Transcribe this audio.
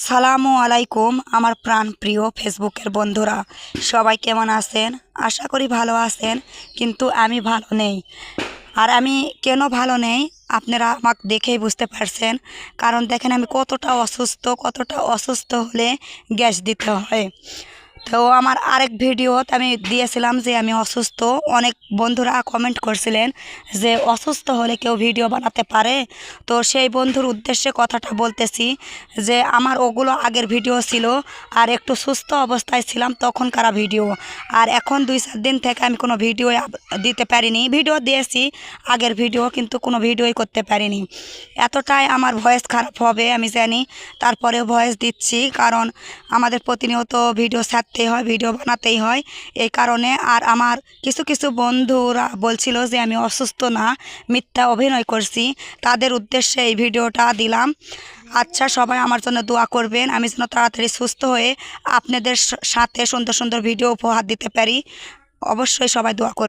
আসসালামু আলাইকুম আমার প্রাণপ্রিয় ফেসবুকের বন্ধুরা, সবাই কেমন আছেন? আশা করি ভালো আছেন, কিন্তু আমি ভালো নেই। আর আমি কেন ভালো নেই আপনারা আমাকে দেখেই বুঝতে পারছেন। কারণ দেখেন আমি কতটা অসুস্থ হলে গ্যাস দিতে হয়। তো আমার আরেক ভিডিওতে আমি দিয়েছিলাম যে আমি অসুস্থ। অনেক বন্ধুরা কমেন্ট করছিলেন যে অসুস্থ হলে কেউ ভিডিও বানাতে পারে। তো সেই বন্ধুর উদ্দেশ্যে কথাটা বলতেছি যে আমার ওগুলো আগের ভিডিও ছিল, আর একটু সুস্থ অবস্থায় ছিলাম তখনকার ভিডিও। আর এখন 2-4 দিন থেকে আমি কোনো ভিডিও দিতে পারিনি। ভিডিও দিয়েছি আগের ভিডিও, কিন্তু কোনো ভিডিওই করতে পারিনি। এতটাই আমার ভয়েস খারাপ হবে আমি জানি, তারপরেও ভয়েস দিচ্ছি। কারণ আমাদের প্রতিনিয়ত ভিডিও ছাড়তেই হয়, ভিডিও বানাতেই হয়, এই কারণে। আর আমার কিছু কিছু বন্ধুরা বলছিল যে আমি অসুস্থ না, মিথ্যা অভিনয় করছি। তাদের উদ্দেশ্যে এই ভিডিওটা দিলাম। আচ্ছা, সবাই আমার জন্য দোয়া করবেন, আমি যেন তাড়াতাড়ি সুস্থ হয়ে আপনাদের সাথে সুন্দর সুন্দর ভিডিও উপহার দিতে পারি। অবশ্যই সবাই দোয়া করবেন।